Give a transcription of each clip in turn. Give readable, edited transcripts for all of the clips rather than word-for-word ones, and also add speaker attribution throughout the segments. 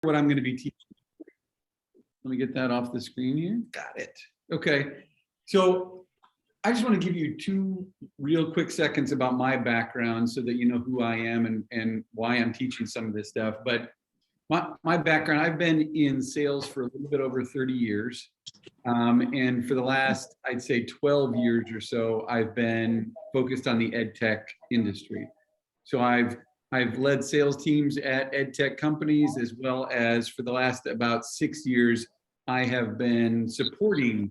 Speaker 1: what I'm going to be teaching. Let me get that off the screen here. Got it. Okay. So I just want to give you 2 real quick seconds about my background so that you know who I am and why I'm teaching some of this stuff. But my background, I've been in sales for a little bit over 30 years. And for the last, I'd say 12 years or so, I've been focused on the EdTech industry. So I've led sales teams at EdTech companies, as well as for the last about 6 years, I have been supporting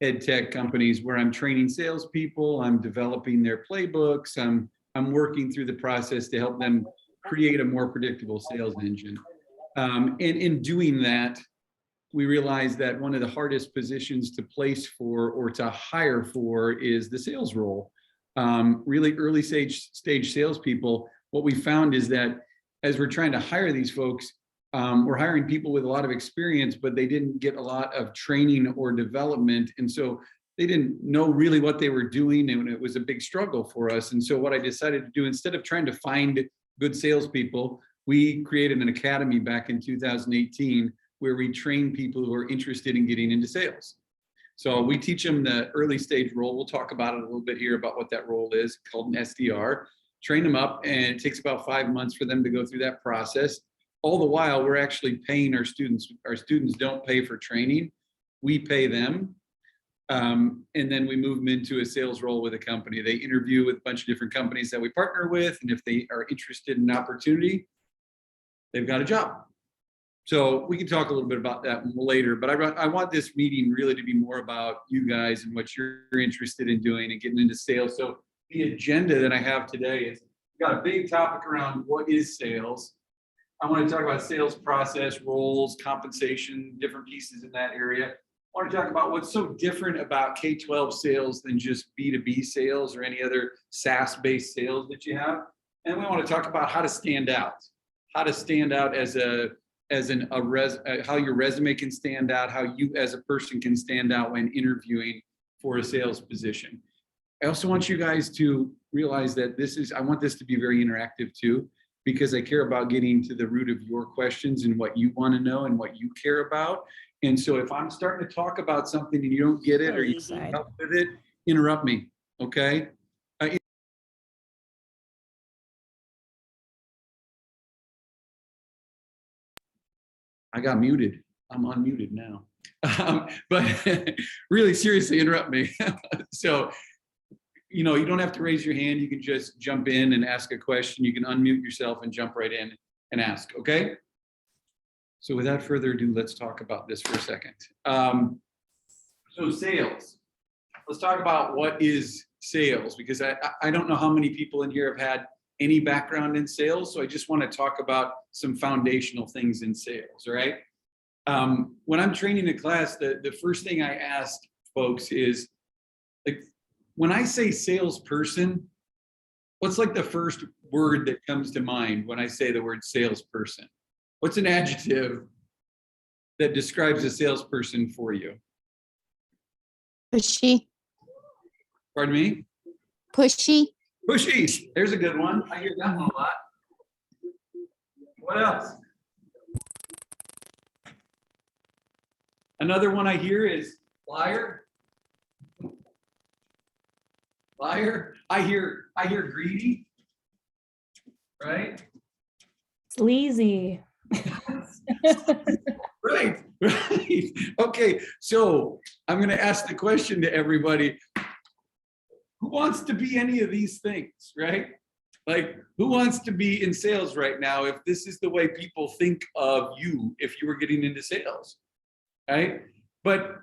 Speaker 1: EdTech companies where I'm training salespeople, I'm developing their playbooks, I'm working through the process to help them create a more predictable sales engine. And in doing that, we realized that one of the hardest positions to place for or to hire for is the sales role. Really early stage salespeople. What we found is that as we're trying to hire these folks, we're hiring people with a lot of experience, but they didn't get a lot of training or development. And so they didn't know really what they were doing, and it was a big struggle for us. And so what I decided to do, instead of trying to find good salespeople, we created an academy back in 2018 where we train people who are interested in getting into sales. So we teach them the early stage role. We'll talk about it a little bit here about what that role is, called an SDR. Train them up, and it takes about 5 months for them to go through that process. All the while, we're actually paying our students. Our students don't pay for training. We pay them. And then we move them into a sales role with a company. They interview with a bunch of different companies that we partner with. And if they are interested in an opportunity, they've got a job. So we can talk a little bit about that later, but I want this meeting really to be more about you guys and what you're interested in doing and getting into sales. So the agenda that I have today is, we've got a big topic around what is sales. I want to talk about sales process, roles, compensation, different pieces in that area. I want to talk about what's so different about K-12 sales than just B2B sales or any other SaaS-based sales that you have. And we want to talk about how to stand out, how your resume can stand out, how you as a person can stand out when interviewing for a sales position. I also want you guys to realize that I want this to be very interactive too, because I care about getting to the root of your questions and what you want to know and what you care about. And so if I'm starting to talk about something and you don't get it or you need help with it, interrupt me, okay? I got muted. I'm unmuted now. But really, seriously, interrupt me. So, you don't have to raise your hand. You can just jump in and ask a question. You can unmute yourself and jump right in and ask, okay? So without further ado, let's talk about this for a second. So sales. Let's talk about what is sales, because I don't know how many people in here have had any background in sales. So I just want to talk about some foundational things in sales, all right? When I'm training a class, the first thing I ask folks is, like, when I say salesperson, what's like the first word that comes to mind when I say the word salesperson? What's an adjective that describes a salesperson for you?
Speaker 2: Pushy.
Speaker 1: Pardon me?
Speaker 2: Pushy.
Speaker 1: Pushy. There's a good one. I hear that one a lot. What else? Another one I hear is liar. Liar. I hear greedy. Right?
Speaker 3: Sleazy.
Speaker 1: Right. Okay, so I'm going to ask the question to everybody. Who wants to be any of these things, right? Like, who wants to be in sales right now if this is the way people think of you if you were getting into sales, right? But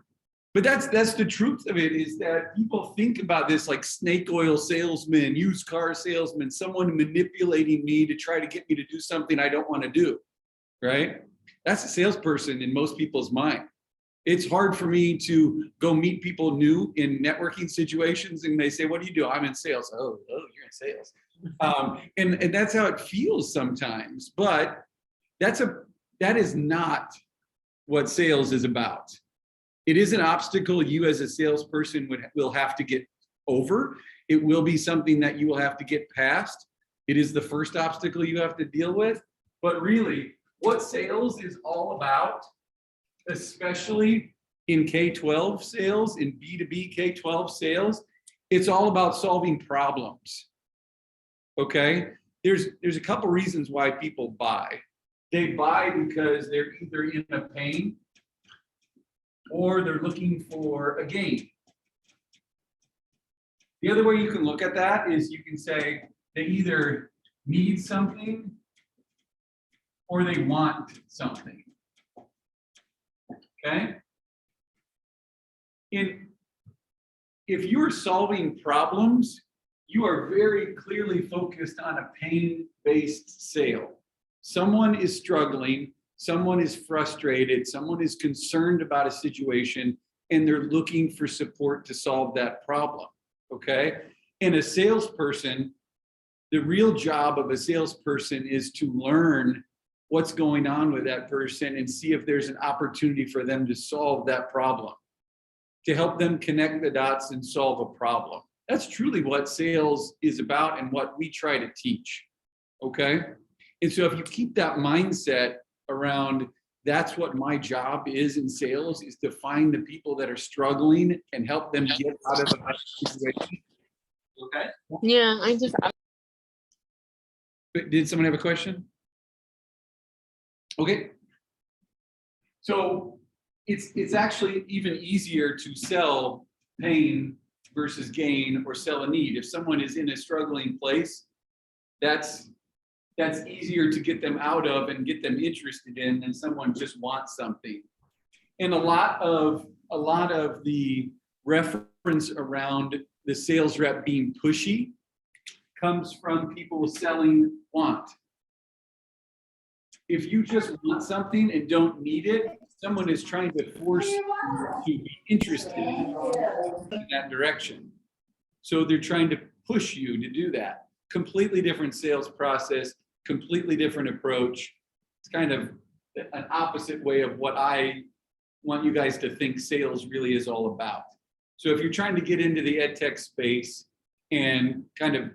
Speaker 1: that's the truth of it, is that people think about this like snake oil salesman, used car salesman, someone manipulating me to try to get me to do something I don't want to do, right? That's a salesperson in most people's mind. It's hard for me to go meet people new in networking situations and they say, what do you do? I'm in sales. Oh, you're in sales. And that's how it feels sometimes, but that is not what sales is about. It is an obstacle you as a salesperson will have to get over. It will be something that you will have to get past. It is the first obstacle you have to deal with. But really, what sales is all about, especially in K-12 sales, in B2B K-12 sales, it's all about solving problems. Okay, there's a couple reasons why people buy. They buy because they're either in a pain or they're looking for a gain. The other way you can look at that is you can say they either need something or they want something. Okay? If you're solving problems, you are very clearly focused on a pain-based sale. Someone is struggling, someone is frustrated, someone is concerned about a situation, and they're looking for support to solve that problem. Okay? And a salesperson, the real job of a salesperson is to learn what's going on with that person and see if there's an opportunity for them to solve that problem, to help them connect the dots and solve a problem. That's truly what sales is about and what we try to teach. Okay? And so if you keep that mindset around, that's what my job is in sales, is to find the people that are struggling and help them get out of a situation. Okay?
Speaker 2: Yeah,
Speaker 1: Did someone have a question? Okay. So it's actually even easier to sell pain versus gain, or sell a need. If someone is in a struggling place, that's easier to get them out of and get them interested in than someone just wants something. And a lot of the reference around the sales rep being pushy comes from people selling want. If you just want something and don't need it, someone is trying to force you to be interested in that direction. So they're trying to push you to do that. Completely different sales process, completely different approach. It's kind of an opposite way of what I want you guys to think sales really is all about. So if you're trying to get into the EdTech space and kind of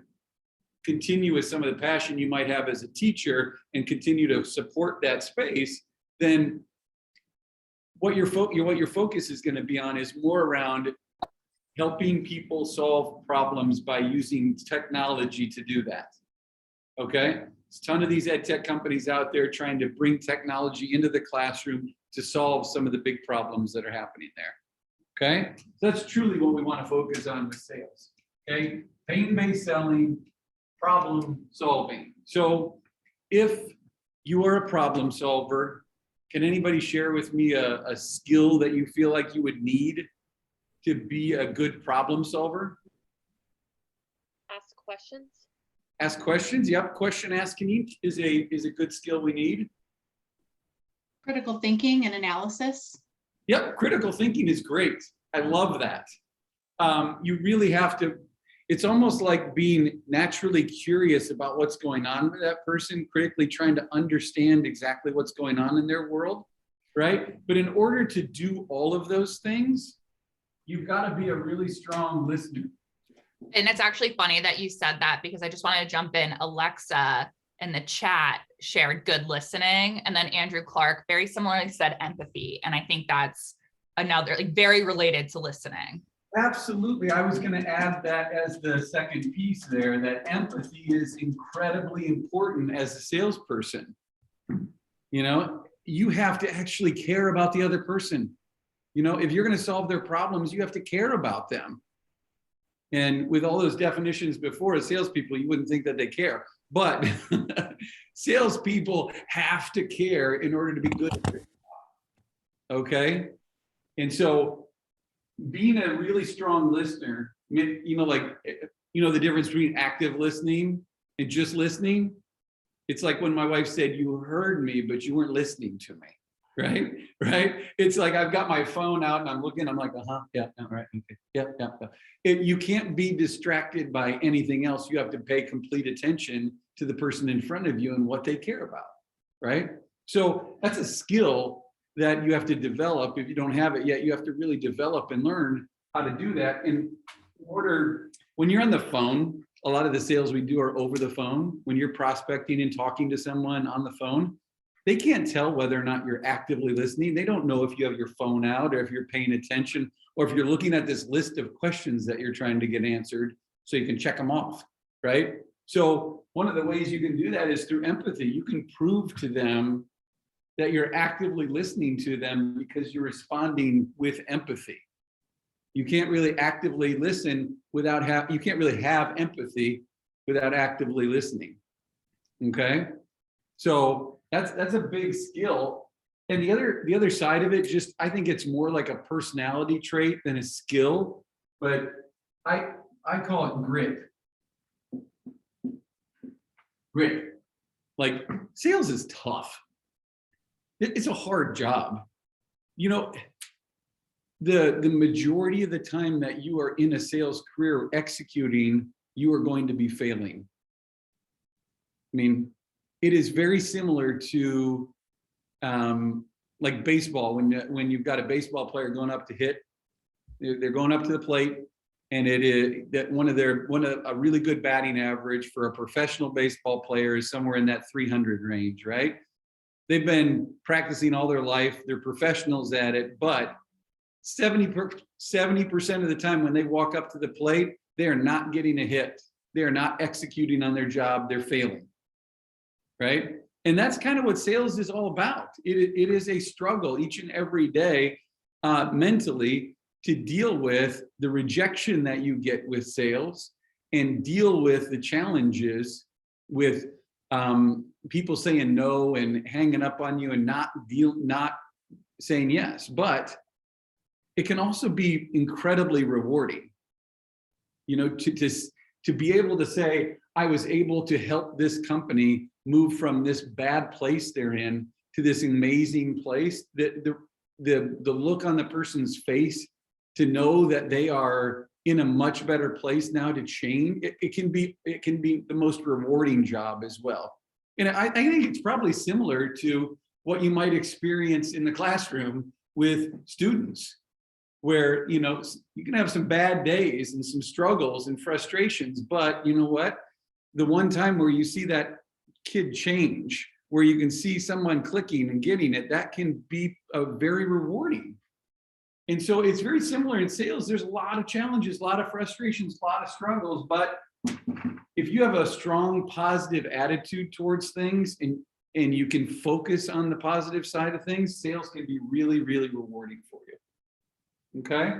Speaker 1: continue with some of the passion you might have as a teacher and continue to support that space, then what your focus is going to be on is more around helping people solve problems by using technology to do that. Okay? There's a ton of these EdTech companies out there trying to bring technology into the classroom to solve some of the big problems that are happening there. Okay? So that's truly what we want to focus on with sales. Okay? Pain-based selling, problem solving. So if you are a problem solver, can anybody share with me a skill that you feel like you would need to be a good problem solver?
Speaker 2: ask questions.
Speaker 1: Ask questions. Yep. Question asking is a good skill we need.
Speaker 4: Critical thinking and analysis.
Speaker 1: Yep. Critical thinking is great. I love that. You really have to, it's almost like being naturally curious about what's going on with that person, critically trying to understand exactly what's going on in their world, right? But in order to do all of those things, you've got to be a really strong listener.
Speaker 5: And it's actually funny that you said that, because I just wanted to jump in. Alexa in the chat shared good listening. And then Andrew Clark very similarly said empathy. And I think that's another, like, very related to listening.
Speaker 1: Absolutely. I was going to add that as the second piece there, that empathy is incredibly important as a salesperson. You know, you have to actually care about the other person. You know, if you're going to solve their problems, you have to care about them. And with all those definitions before, as salespeople, you wouldn't think that they care. But salespeople have to care in order to be good at their job. Okay? And so being a really strong listener, you know, like, you know, the difference between active listening and just listening. It's like when my wife said, you heard me, but you weren't listening to me. Right? Right? It's like I've got my phone out and I'm looking, I'm like, yeah, right, okay, yeah. You can't be distracted by anything else. You have to pay complete attention to the person in front of you and what they care about, right? So that's a skill that you have to develop. If you don't have it yet, you have to really develop and learn how to do that. In order, when you're on the phone, a lot of the sales we do are over the phone. When you're prospecting and talking to someone on the phone, They can't tell whether or not you're actively listening. They don't know if you have your phone out or if you're paying attention or if you're looking at this list of questions that you're trying to get answered so you can check them off, right? So one of the ways you can do that is through empathy. You can prove to them that you're actively listening to them because you're responding with empathy. You can't really actively listen without you can't really have empathy without actively listening. Okay? So that's a big skill. And the other side of it, just I think it's more like a personality trait than a skill, but I call it grit. Grit. Like sales is tough. It's a hard job. You know, the majority of the time that you are in a sales career executing, you are going to be failing. I mean, it is very similar to like baseball. When you've got a baseball player going up to hit, they're going up to the plate, and it is that a really good batting average for a professional baseball player is somewhere in that 300 range, right? They've been practicing all their life. They're professionals at it, but 70% of the time when they walk up to the plate, they are not getting a hit. They are not executing on their job. They're failing, right? And that's kind of what sales is all about. It is a struggle each and every day mentally to deal with the rejection that you get with sales and deal with the challenges with people saying no and hanging up on you and not saying yes. But it can also be incredibly rewarding, you know, to be able to say, I was able to help this company move from this bad place they're in to this amazing place. The look on the person's face to know that they are in a much better place now to change, it can be the most rewarding job as well. And I think it's probably similar to what you might experience in the classroom with students, where, you know, you can have some bad days and some struggles and frustrations, but you know what? The one time where you see that kid change, where you can see someone clicking and getting it, that can be very rewarding. And so it's very similar in sales. There's a lot of challenges, a lot of frustrations, a lot of struggles, but if you have a strong positive attitude towards things and you can focus on the positive side of things, sales can be really, really rewarding for you. Okay,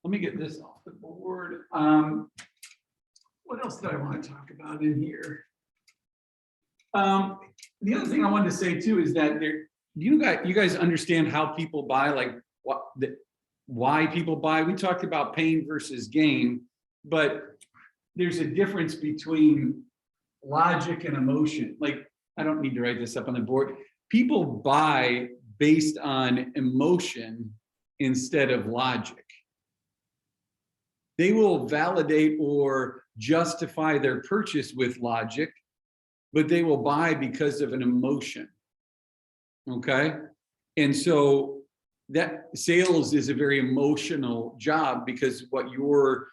Speaker 1: let me get this off the board. What else did I want to talk about in here? The other thing I wanted to say too is that you guys understand how people buy, like why people buy. We talked about pain versus gain, but there's a difference between logic and emotion. Like, I don't need to write this up on the board. People buy based on emotion instead of logic. They will validate or justify their purchase with logic, but they will buy because of an emotion. Okay? And so that sales is a very emotional job, because what your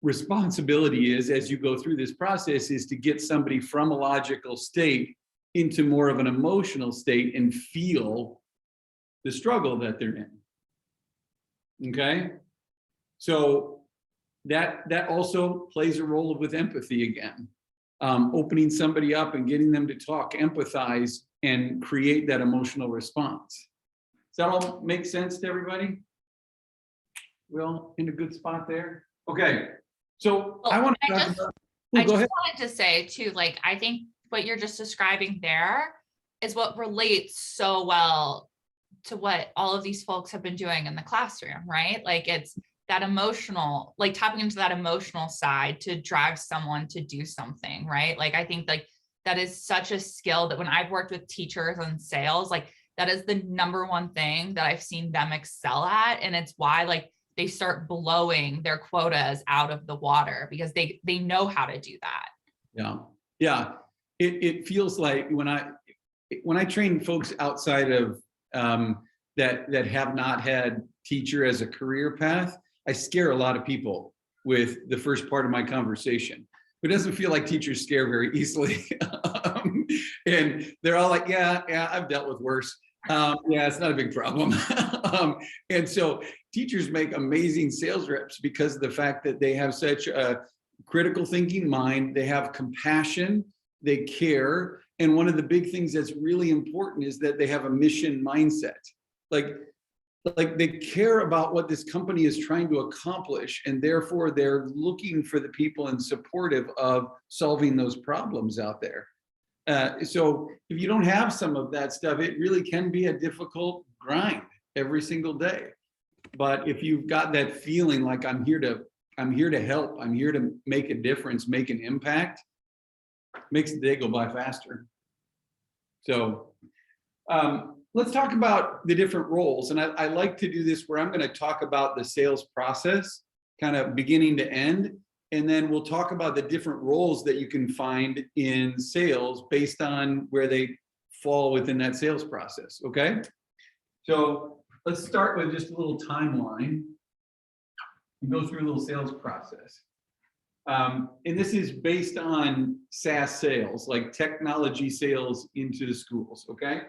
Speaker 1: responsibility is as you go through this process is to get somebody from a logical state into more of an emotional state and feel the struggle that they're in. Okay, so that also plays a role with empathy again, opening somebody up and getting them to talk, empathize, and create that emotional response. Does that all make sense to everybody? We all in a good spot there? Okay, so I want to talk about.
Speaker 5: I just wanted to say too, like, I think what you're just describing there is what relates so well to what all of these folks have been doing in the classroom, right? Like, it's that emotional, like tapping into that emotional side to drive someone to do something, right? Like, I think like that is such a skill that when I've worked with teachers on sales, like that is the number one thing that I've seen them excel at. And it's why like they start blowing their quotas out of the water, because they know how to do that.
Speaker 1: Yeah. Yeah. It feels like when I train folks outside of that have not had teacher as a career path, I scare a lot of people with the first part of my conversation. It doesn't feel like teachers scare very easily. And they're all like, yeah, I've dealt with worse. Yeah, it's not a big problem. And so teachers make amazing sales reps because of the fact that they have such a critical thinking mind, they have compassion, they care. And one of the big things that's really important is that they have a mission mindset. Like they care about what this company is trying to accomplish, and therefore they're looking for the people and supportive of solving those problems out there. So if you don't have some of that stuff, it really can be a difficult grind every single day. But if you've got that feeling like I'm here to help, I'm here to make a difference, make an impact, makes the day go by faster. So let's talk about the different roles. And I like to do this where I'm going to talk about the sales process, kind of beginning to end. And then we'll talk about the different roles that you can find in sales based on where they fall within that sales process. Okay. So let's start with just a little timeline and go through a little sales process. And this is based on SaaS sales, like technology sales into the schools. Okay.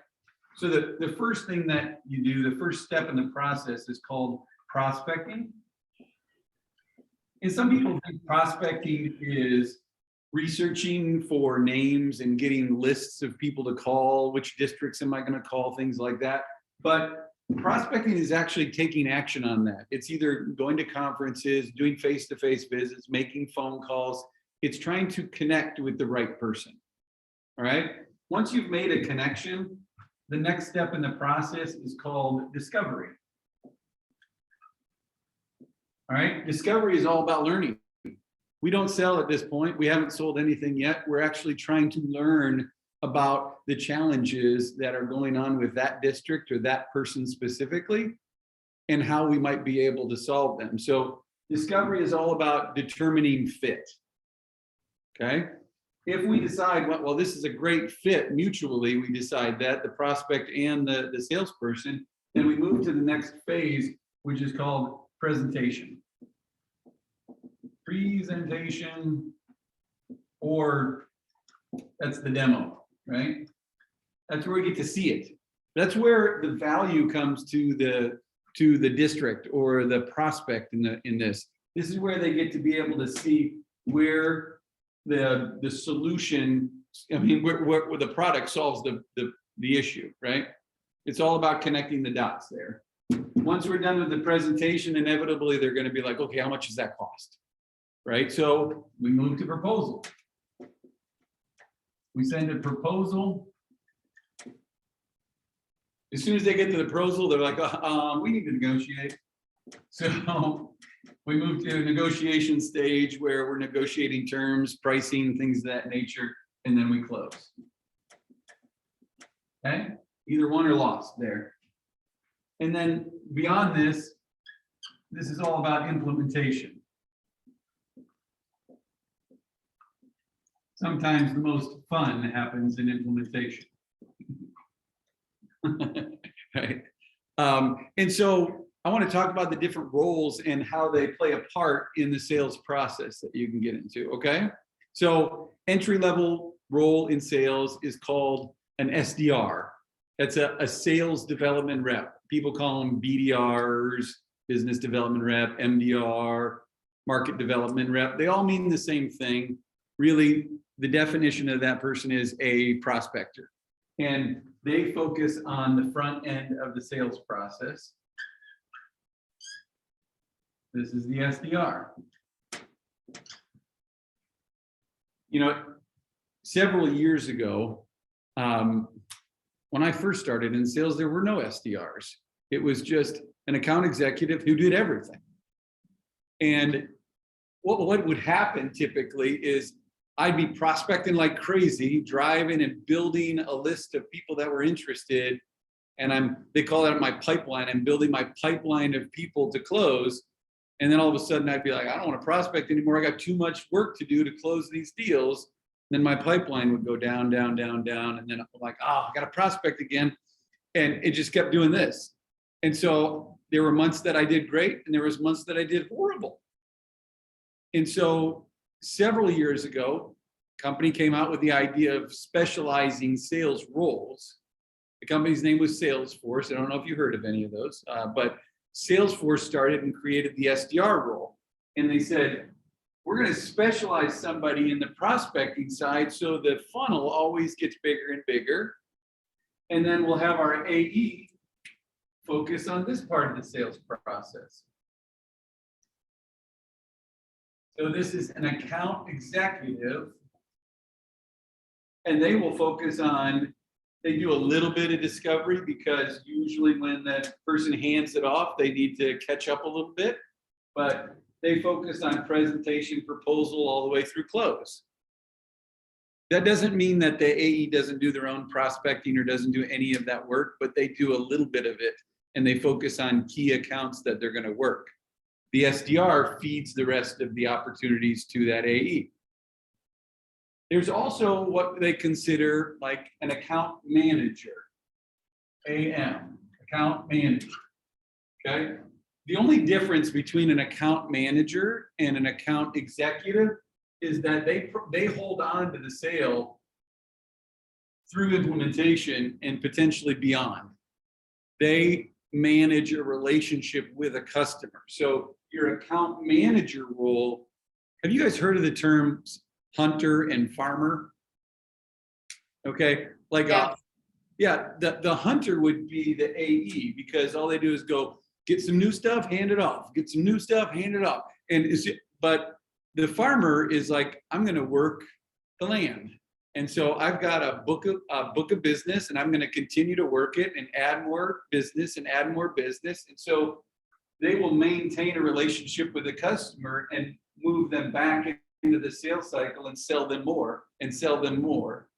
Speaker 1: So the first thing that you do, the first step in the process is called prospecting. And some people think prospecting is researching for names and getting lists of people to call, which districts am I going to call, things like that. But prospecting is actually taking action on that. It's either going to conferences, doing face-to-face visits, making phone calls. It's trying to connect with the right person. All right. Once you've made a connection, the next step in the process is called discovery. All right, discovery is all about learning. We don't sell at this point. We haven't sold anything yet. We're actually trying to learn about the challenges that are going on with that district or that person specifically, and how we might be able to solve them. So discovery is all about determining fit. Okay. If we decide, well, this is a great fit mutually, we decide that, the prospect and the salesperson, then we move to the next phase, which is called presentation. Presentation, or that's the demo, right? That's where we get to see it. That's where the value comes to the district or the prospect in this. This is where they get to be able to see where the solution, I mean, where the product solves the issue, right? It's all about connecting the dots there. Once we're done with the presentation, inevitably they're going to be like, okay, how much does that cost? Right? So we move to proposal. We send a proposal. As soon as they get to the proposal, they're like, we need to negotiate. So we move to a negotiation stage where we're negotiating terms, pricing, things of that nature, and then we close. Okay? Either won or lost there. And then beyond this, this is all about implementation. Sometimes the most fun happens in implementation. Right. And so I want to talk about the different roles and how they play a part in the sales process that you can get into. Okay. So entry-level role in sales is called an SDR. That's a sales development rep. People call them BDRs, business development rep, MDR, market development rep. They all mean the same thing. Really, the definition of that person is a prospector. And they focus on the front end of the sales process. This is the SDR. You know, several years ago, when I first started in sales, there were no SDRs. It was just an account executive who did everything. And what would happen typically is I'd be prospecting like crazy, driving and building a list of people that were interested. And they call that my pipeline. I'm building my pipeline of people to close. And then all of a sudden I'd be like, I don't want to prospect anymore. I got too much work to do to close these deals. Then my pipeline would go down, down, down, down. And then I'm like, I got to prospect again. And it just kept doing this. And so there were months that I did great, and there was months that I did horrible. And so several years ago, company came out with the idea of specializing sales roles. The company's name was Salesforce. I don't know if you heard of any of those, but Salesforce started and created the SDR role. And they said, we're going to specialize somebody in the prospecting side so the funnel always gets bigger and bigger. And then we'll have our AE focus on this part of the sales process. So this is an account executive, and they will focus on, they do a little bit of discovery because usually when that person hands it off, they need to catch up a little bit, but they focus on presentation, proposal, all the way through close. That doesn't mean that the AE doesn't do their own prospecting or doesn't do any of that work, but they do a little bit of it, and they focus on key accounts that they're going to work. The SDR feeds the rest of the opportunities to that AE. There's also what they consider like an account manager, AM, account manager, okay? The only difference between an account manager and an account executive is that they hold on to the sale through implementation and potentially beyond. They manage a relationship with a customer. So your account manager role, have you guys heard of the terms hunter and farmer? Okay, like the hunter would be the AE because all they do is go get some new stuff, hand it off, get some new stuff, hand it off. But the farmer is like, I'm going to work the land. And so I've got a book of business, and I'm going to continue to work it and add more business and add more business. And so they will maintain a relationship with the customer and move them back into the sales cycle and sell them more and sell them more.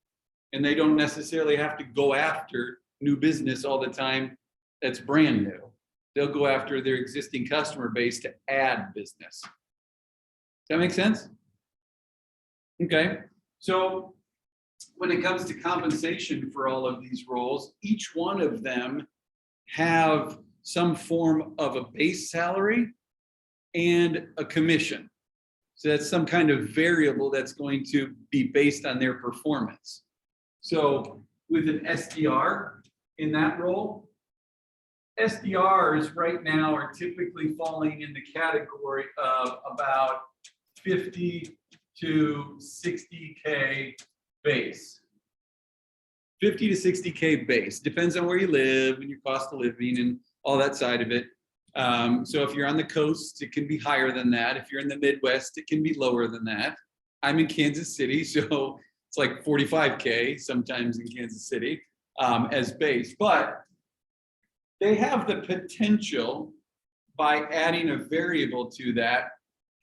Speaker 1: And they don't necessarily have to go after new business all the time that's brand new. They'll go after their existing customer base to add business. Does that make sense? Okay, so when it comes to compensation for all of these roles, each one of them have some form of a base salary and a commission. So that's some kind of variable that's going to be based on their performance. So with an SDR in that role, SDRs right now are typically falling in the category of about 50 to 60K base. 50 to 60K base, depends on where you live and your cost of living and all that side of it. So if you're on the coast, it can be higher than that. If you're in the Midwest, it can be lower than that. I'm in Kansas City, so it's like 45K sometimes in Kansas City as base. But they have the potential, by adding a variable to that,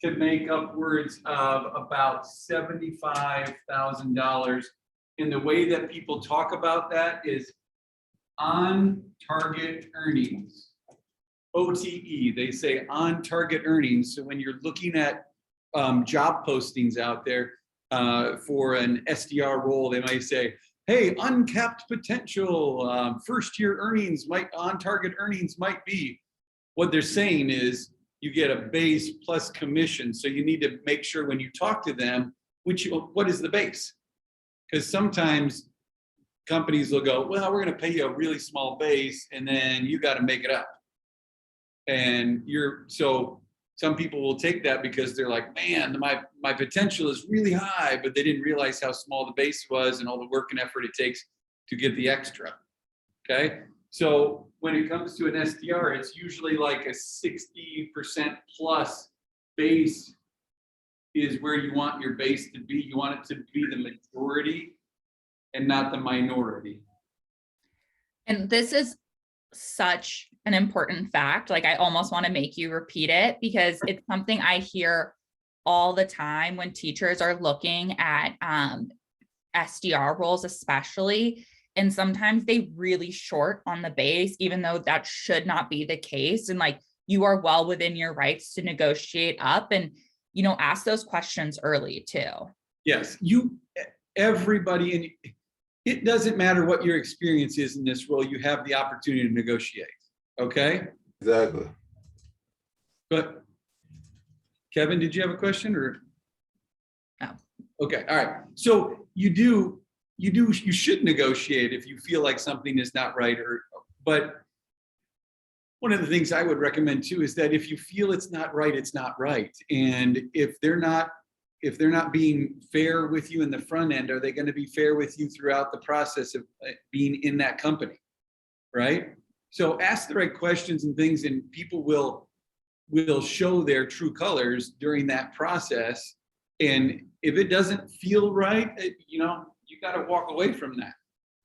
Speaker 1: to make upwards of about $75,000. And the way that people talk about that is on target earnings, OTE. They say on target earnings. So when you're looking at job postings out there for an SDR role, they might say, hey, uncapped potential, first year earnings on target earnings might be. What they're saying is you get a base plus commission. So you need to make sure when you talk to them, what is the base? Because sometimes companies will go, well, we're going to pay you a really small base and then you got to make it up. And so some people will take that because they're like, man, my potential is really high, but they didn't realize how small the base was and all the work and effort it takes to get the extra. Okay. So when it comes to an SDR, it's usually like a 60% plus base is where you want your base to be. You want it to be the majority and not the minority.
Speaker 5: And this is such an important fact. Like, I almost want to make you repeat it because it's something I hear all the time when teachers are looking at SDR roles, especially. And sometimes they really short on the base, even though that should not be the case. And like, you are well within your rights to negotiate up and, ask those questions early too.
Speaker 1: Yes, everybody, and it doesn't matter what your experience is in this role, you have the opportunity to negotiate. Okay?
Speaker 6: Exactly.
Speaker 1: But Kevin, did you have a question or?
Speaker 5: No.
Speaker 1: Okay, all right. So you should negotiate if you feel like something is not right, but one of the things I would recommend too is that if you feel it's not right, it's not right. And if they're not being fair with you in the front end, are they going to be fair with you throughout the process of being in that company? Right? So ask the right questions and things, and people will show their true colors during that process. And if it doesn't feel right, you got to walk away from that.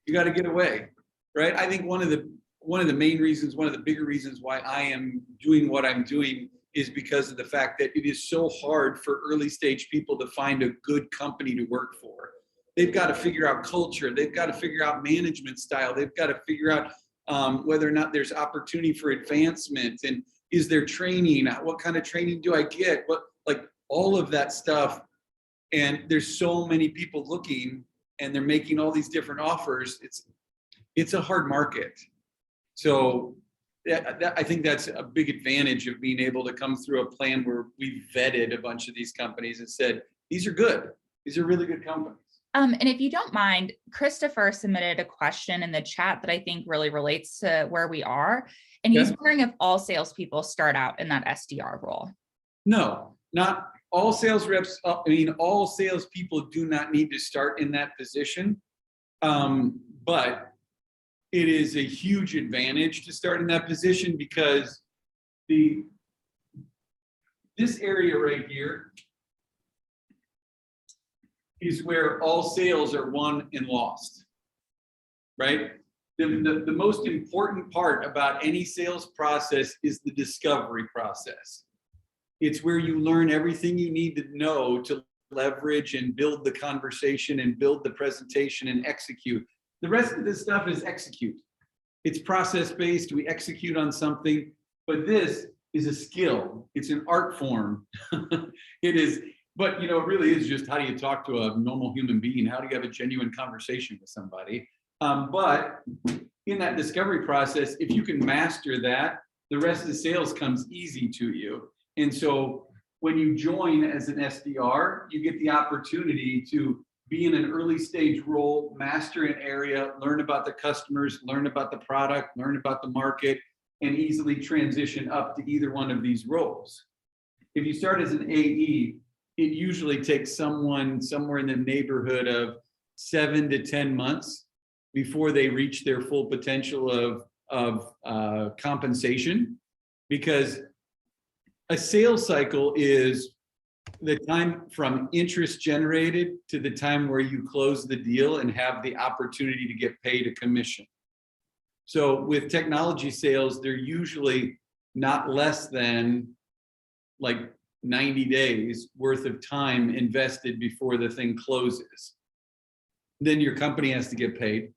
Speaker 1: You got to get away, right? I think one of the main reasons, one of the bigger reasons why I am doing what I'm doing is because of the fact that it is so hard for early stage people to find a good company to work for. They've got to figure out culture. They've got to figure out management style. They've got to figure out whether or not there's opportunity for advancement, and is there training? What kind of training do I get? All of that stuff. And there's so many people looking, and they're making all these different offers. It's a hard market. So I think that's a big advantage of being able to come through a plan where we vetted a bunch of these companies and said, these are good. These are really good companies.
Speaker 5: And if you don't mind, Christopher submitted a question in the chat that I think really relates to where we are. And he's wondering if all salespeople start out in that SDR role.
Speaker 1: No, not all sales reps. All salespeople do not need to start in that position. But it is a huge advantage to start in that position because this area right here is where all sales are won and lost, right? The most important part about any sales process is the discovery process. It's where you learn everything you need to know to leverage and build the conversation and build the presentation and execute. The rest of this stuff is execute. It's process-based. We execute on something, but this is a skill. It's an art form. It is, but it really is just how do you talk to a normal human being? How do you have a genuine conversation with somebody? But in that discovery process, if you can master that, the rest of the sales comes easy to you. And so when you join as an SDR, you get the opportunity to be in an early stage role, master an area, learn about the customers, learn about the product, learn about the market, and easily transition up to either one of these roles. If you start as an AE, it usually takes someone somewhere in the neighborhood of 7 to 10 months before they reach their full potential of compensation, because a sales cycle is the time from interest generated to the time where you close the deal and have the opportunity to get paid a commission. So with technology sales, they're usually not less than 90 days worth of time invested before the thing closes. Then your company has to get paid.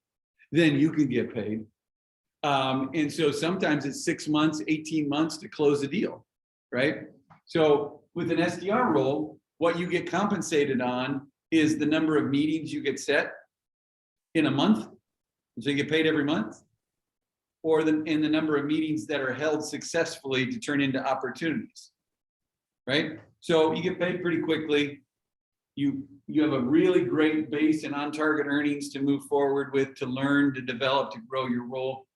Speaker 1: Then you can get paid. And so sometimes it's 6 months, 18 months to close a deal, right? So with an SDR role, what you get compensated on is the number of meetings you get set in a month. So you get paid every month, or in the number of meetings that are held successfully to turn into opportunities, right? So you get paid pretty quickly. You have a really great base and on-target earnings to move forward with, to learn, to develop, to grow your role.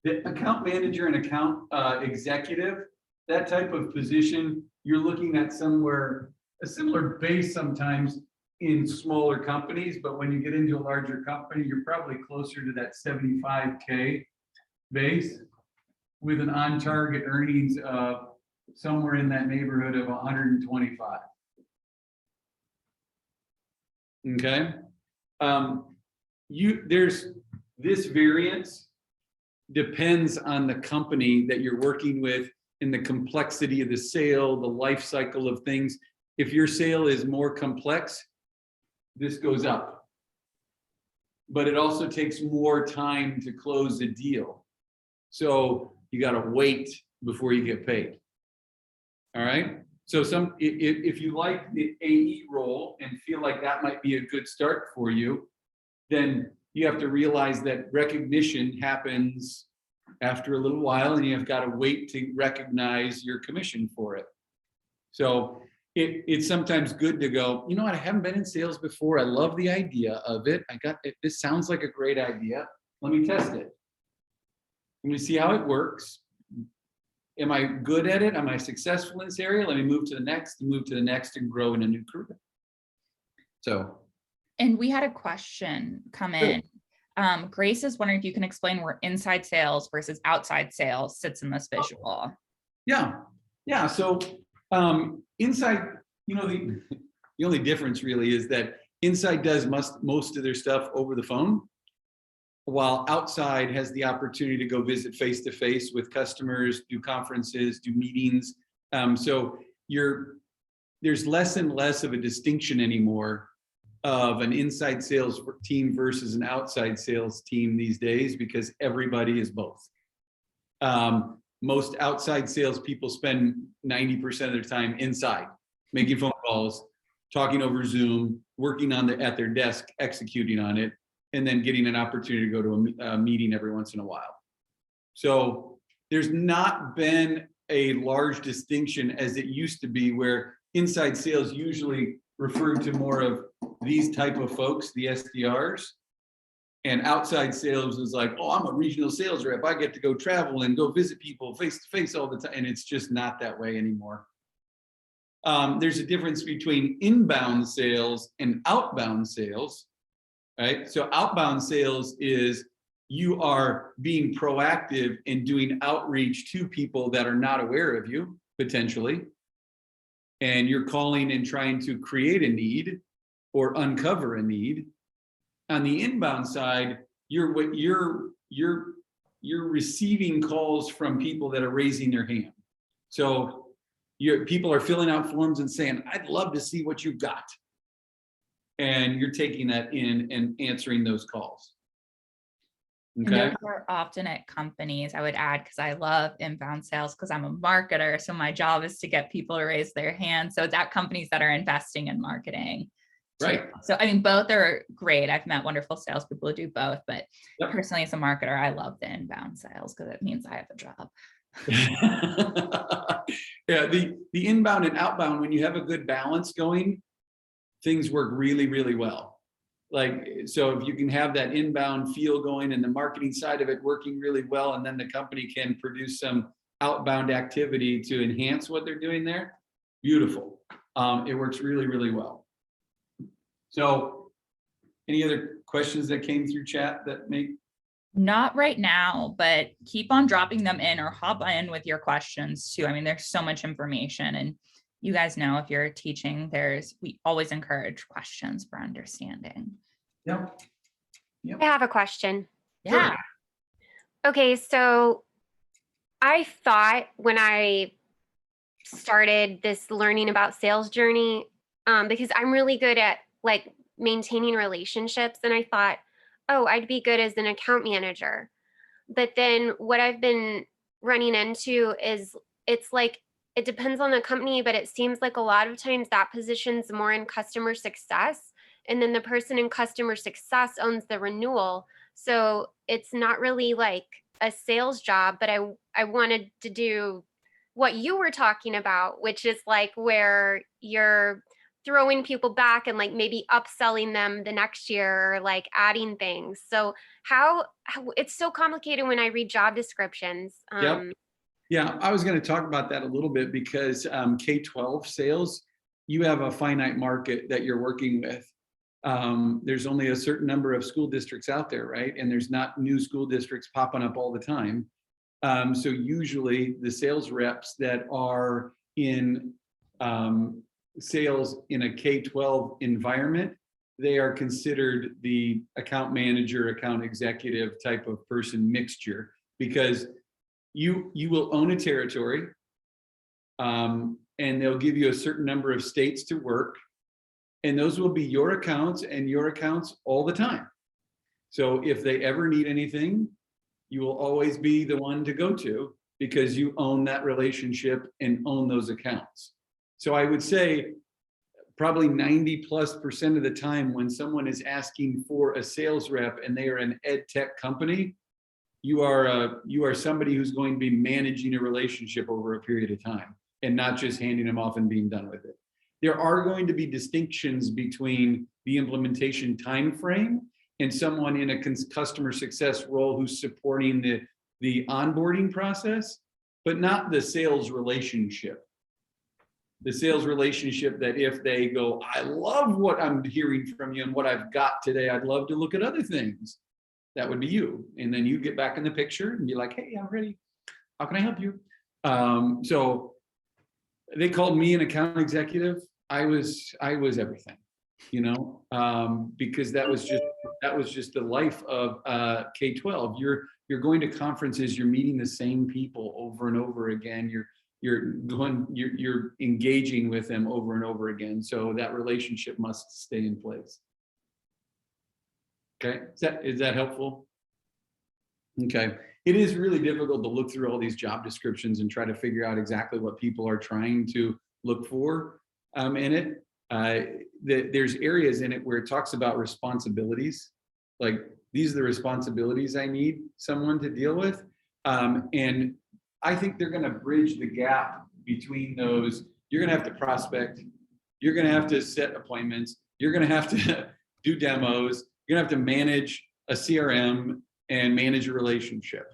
Speaker 1: The account manager and account executive, that type of position, you're looking at somewhere, a similar base sometimes in smaller companies, but when you get into a larger company, you're probably closer to that 75K base with an on-target earnings of somewhere in that neighborhood of 125. Okay. There's this variance depends on the company that you're working with and the complexity of the sale, the life cycle of things. If your sale is more complex, this goes up. But it also takes more time to close a deal. So you got to wait before you get paid. All right. So if you like the AE role and feel like that might be a good start for you, then you have to realize that recognition happens after a little while, and you've got to wait to recognize your commission for it. So it's sometimes good to go, you know what, I haven't been in sales before. I love the idea of it. I got it. This sounds like a great idea. Let me test it. Let me see how it works. Am I good at it? Am I successful in this area? Let me move to the next, and grow in a new career. So.
Speaker 5: And we had a question come in. Grace is wondering if you can explain where inside sales versus outside sales sits in this visual.
Speaker 1: Yeah. So inside, the only difference really is that inside does most of their stuff over the phone, while outside has the opportunity to go visit face-to-face with customers, do conferences, do meetings. So there's less and less of a distinction anymore of an inside sales team versus an outside sales team these days, because everybody is both. Most outside sales people spend 90% of their time inside, making phone calls, talking over Zoom, working at their desk, executing on it, and then getting an opportunity to go to a meeting every once in a while. So there's not been a large distinction as it used to be, where inside sales usually referred to more of these type of folks, the SDRs, and outside sales is like, oh, I'm a regional sales rep. I get to go travel and go visit people face to face all the time. And it's just not that way anymore. There's a difference between inbound sales and outbound sales, right? So outbound sales is you are being proactive in doing outreach to people that are not aware of you, potentially. And you're calling and trying to create a need or uncover a need. On the inbound side, you're receiving calls from people that are raising their hand. So people are filling out forms and saying, I'd love to see what you've got. And you're taking that in and answering those calls.
Speaker 5: And
Speaker 1: Okay.
Speaker 5: those are often at companies, I would add, because I love inbound sales because I'm a marketer. So my job is to get people to raise their hands. So it's at companies that are investing in marketing.
Speaker 1: Right.
Speaker 5: So, I mean, both are great. I've met wonderful salespeople who do both, but
Speaker 1: Yep.
Speaker 5: personally as a marketer, I love the inbound sales because it means I have a job.
Speaker 1: Yeah, the inbound and outbound, when you have a good balance going, things work really, really well. Like, so if you can have that inbound feel going and the marketing side of it working really well, and then the company can produce some outbound activity to enhance what they're doing there, beautiful. It works really, really well. So any other questions that came through chat that make?
Speaker 5: Not right now, but keep on dropping them in or hop in with your questions too. I mean, there's so much information, and you guys know if you're teaching, we always encourage questions for understanding.
Speaker 1: Yep.
Speaker 6: I have a question.
Speaker 5: Yeah.
Speaker 1: Sure.
Speaker 6: Okay, so I thought when I started this learning about sales journey, because I'm really good at like maintaining relationships, and I thought, oh, I'd be good as an account manager. But then what I've been running into is it's like, it depends on the company, but it seems like a lot of times that position's more in customer success. And then the person in customer success owns the renewal. So it's not really like a sales job, but I wanted to do what you were talking about, which is like where you're throwing people back and like maybe upselling them the next year or like adding things. So how it's so complicated when I read job descriptions.
Speaker 1: Yep. Yeah, I was going to talk about that a little bit because K-12 sales, you have a finite market that you're working with. There's only a certain number of school districts out there, right? And there's not new school districts popping up all the time. So usually the sales reps that are in sales in a K-12 environment, they are considered the account manager, account executive type of person mixture, because you will own a territory, and they'll give you a certain number of states to work, and those will be your accounts and your accounts all the time. So if they ever need anything, you will always be the one to go to because you own that relationship and own those accounts. So I would say probably 90+% of the time when someone is asking for a sales rep and they are an EdTech company, you are somebody who's going to be managing a relationship over a period of time and not just handing them off and being done with it. There are going to be distinctions between the implementation time frame and someone in a customer success role who's supporting the onboarding process, but not the sales relationship. The sales relationship that if they go, I love what I'm hearing from you and what I've got today, I'd love to look at other things. That would be you. And then you get back in the picture and be like, hey, I'm ready. How can I help you? So they called me an account executive. I was everything, you know, because that was just the life of K-12. You're going to conferences, you're meeting the same people over and over again. You're engaging with them over and over again. So that relationship must stay in place. Okay, is that helpful? Okay, it is really difficult to look through all these job descriptions and try to figure out exactly what people are trying to look for in it. There's areas in it where it talks about responsibilities, like these are the responsibilities I need someone to deal with. And I think they're going to bridge the gap between those. You're going to have to prospect. You're going to have to set appointments. You're going to have to do demos. You're going to have to manage a CRM and manage a relationship.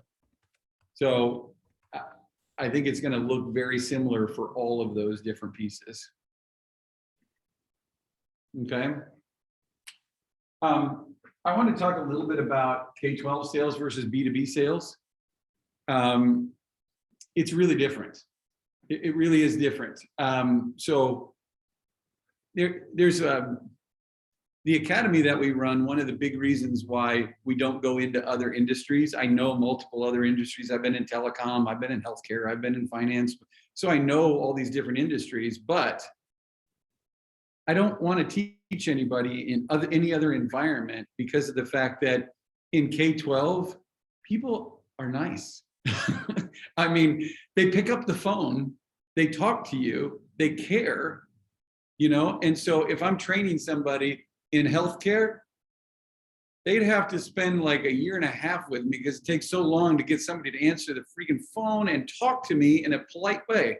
Speaker 1: So I think it's going to look very similar for all of those different pieces. Okay. I want to talk a little bit about K-12 sales versus B2B sales. It's really different. It really is different. So there's the academy that we run. One of the big reasons why we don't go into other industries. I know multiple other industries. I've been in telecom, I've been in healthcare, I've been in finance. So I know all these different industries, but I don't want to teach anybody in any other environment because of the fact that in K-12, people are nice. I mean, they pick up the phone, they talk to you, they care, you know? And so if I'm training somebody in healthcare, they'd have to spend like 1.5 years with me because it takes so long to get somebody to answer the freaking phone and talk to me in a polite way.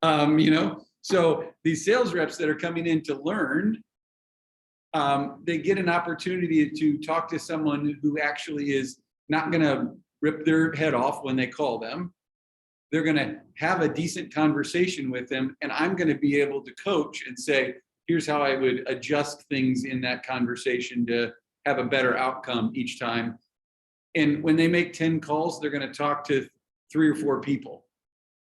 Speaker 1: You know, so these sales reps that are coming in to learn, they get an opportunity to talk to someone who actually is not going to rip their head off when they call them. They're going to have a decent conversation with them, and I'm going to be able to coach and say, here's how I would adjust things in that conversation to have a better outcome each time. And when they make 10 calls, they're going to talk to 3 or 4 people.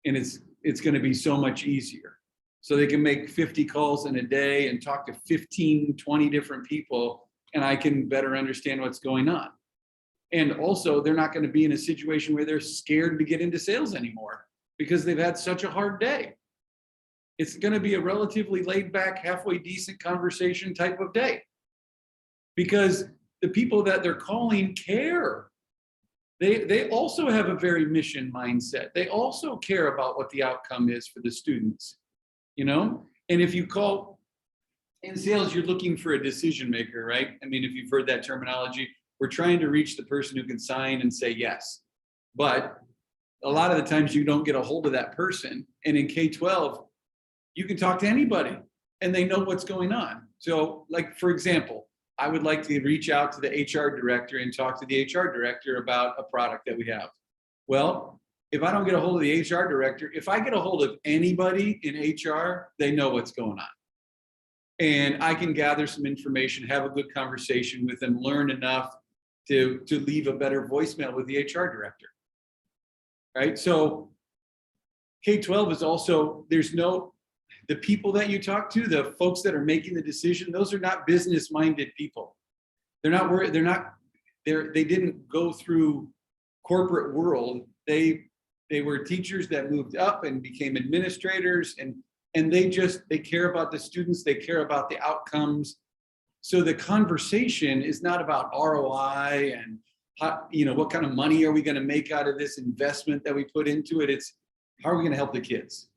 Speaker 1: And it's going to be so much easier. So they can make 50 calls in a day and talk to 15, 20 different people, and I can better understand what's going on. And also, they're not going to be in a situation where they're scared to get into sales anymore because they've had such a hard day. It's going to be a relatively laid back, halfway decent conversation type of day because the people that they're calling care. They also have a very mission mindset. They also care about what the outcome is for the students, you know? And if you call in sales, you're looking for a decision maker, right? I mean, if you've heard that terminology, we're trying to reach the person who can sign and say yes. But a lot of the times you don't get a hold of that person. And in K-12, you can talk to anybody and they know what's going on. So like, for example, I would like to reach out to the HR director and talk to the HR director about a product that we have. Well, if I don't get a hold of the HR director, if I get a hold of anybody in HR, they know what's going on. And I can gather some information, have a good conversation with them, learn enough to leave a better voicemail with the HR director, right? So K-12 is also, the people that you talk to, the folks that are making the decision, those are not business-minded people. They're not worried, they didn't go through corporate world. They were teachers that moved up and became administrators, and they care about the students, they care about the outcomes. So the conversation is not about ROI and how, you know, what kind of money are we going to make out of this investment that we put into it? It's how are we going to help the kids?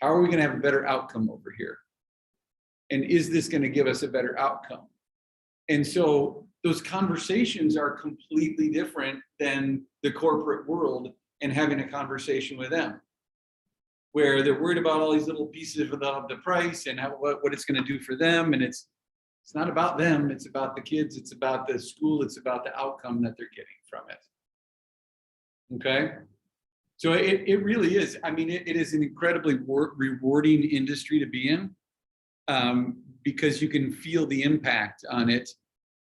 Speaker 1: How are we going to have a better outcome over here? And is this going to give us a better outcome? And so those conversations are completely different than the corporate world and having a conversation with them. where they're worried about all these little pieces of the price and what it's going to do for them. And it's not about them. It's about the kids. It's about the school. It's about the outcome that they're getting from it. Okay. So it really is. I mean, it is an incredibly rewarding industry to be in, because you can feel the impact on it.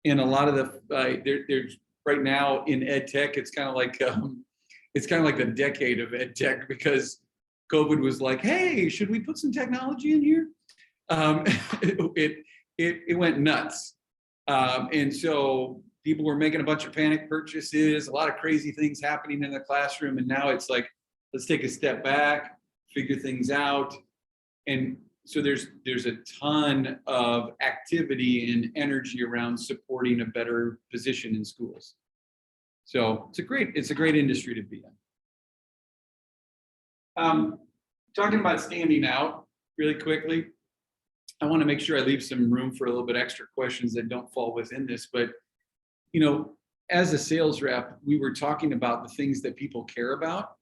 Speaker 1: And a lot of there's right now in EdTech, it's kind of like the decade of EdTech, because COVID was like, hey, should we put some technology in here? It went nuts. And so people were making a bunch of panic purchases, a lot of crazy things happening in the classroom. And now it's like, let's take a step back, figure things out. And so there's a ton of activity and energy around supporting a better position in schools. So it's a great industry to be in. Talking about standing out really quickly, I want to make sure I leave some room for a little bit extra questions that don't fall within this, but as a sales rep, we were talking about the things that people care about.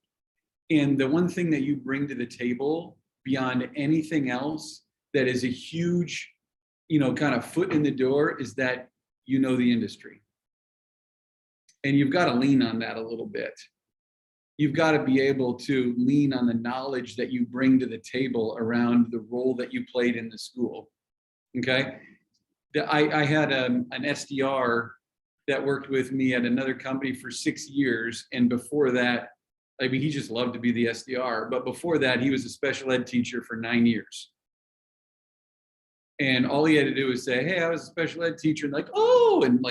Speaker 1: And the one thing that you bring to the table beyond anything else that is a huge, kind of foot in the door is that the industry. And you've got to lean on that a little bit. You've got to be able to lean on the knowledge that you bring to the table around the role that you played in the school. Okay. I had an SDR that worked with me at another company for 6 years. And before that, he just loved to be the SDR. But before that, he was a special ed teacher for 9 years. And all he had to do was say, hey, I was a special ed teacher. And and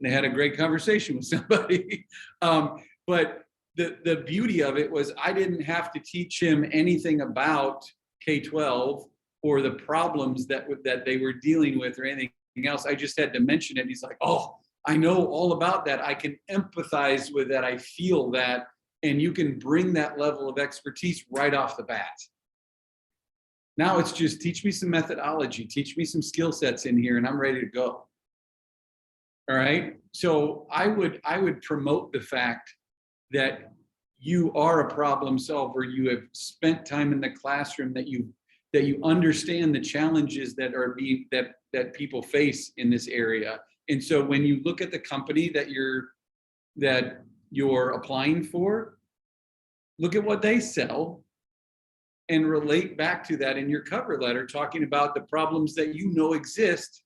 Speaker 1: they had a great conversation with somebody. But the beauty of it was I didn't have to teach him anything about K-12 or the problems that they were dealing with or anything else. I just had to mention it. He's like, oh, I know all about that. I can empathize with that. I feel that. And you can bring that level of expertise right off the bat. Now it's just teach me some methodology, teach me some skill sets in here, and I'm ready to go. All right. So I would promote the fact that you are a problem solver. You have spent time in the classroom, that you understand the challenges that are that people face in this area. And so when you look at the company that you're applying for, look at what they sell and relate back to that in your cover letter, talking about the problems that exist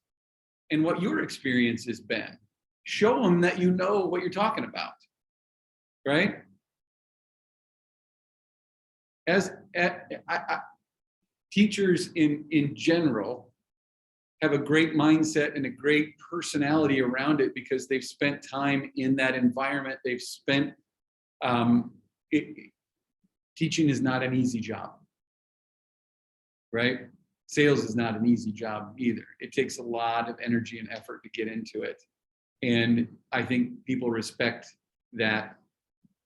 Speaker 1: and what your experience has been. Show them that you know what you're talking about, right? Teachers in general have a great mindset and a great personality around it because they've spent time in that environment. They've spent, teaching is not an easy job, right? Sales is not an easy job either. It takes a lot of energy and effort to get into it. And I think people respect that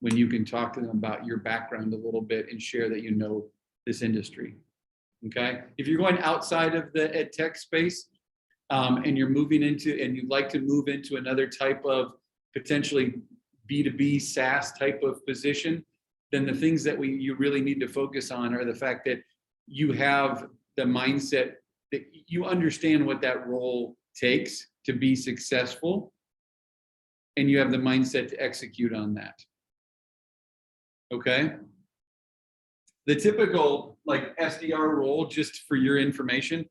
Speaker 1: when you can talk to them about your background a little bit and share that this industry. Okay, if you're going outside of the ed tech space and you're moving into, and you'd like to move into another type of potentially B2B SaaS type of position, then the things that you really need to focus on are the fact that you have the mindset that you understand what that role takes to be successful, and you have the mindset to execute on that. Okay. The typical SDR role, just for your information,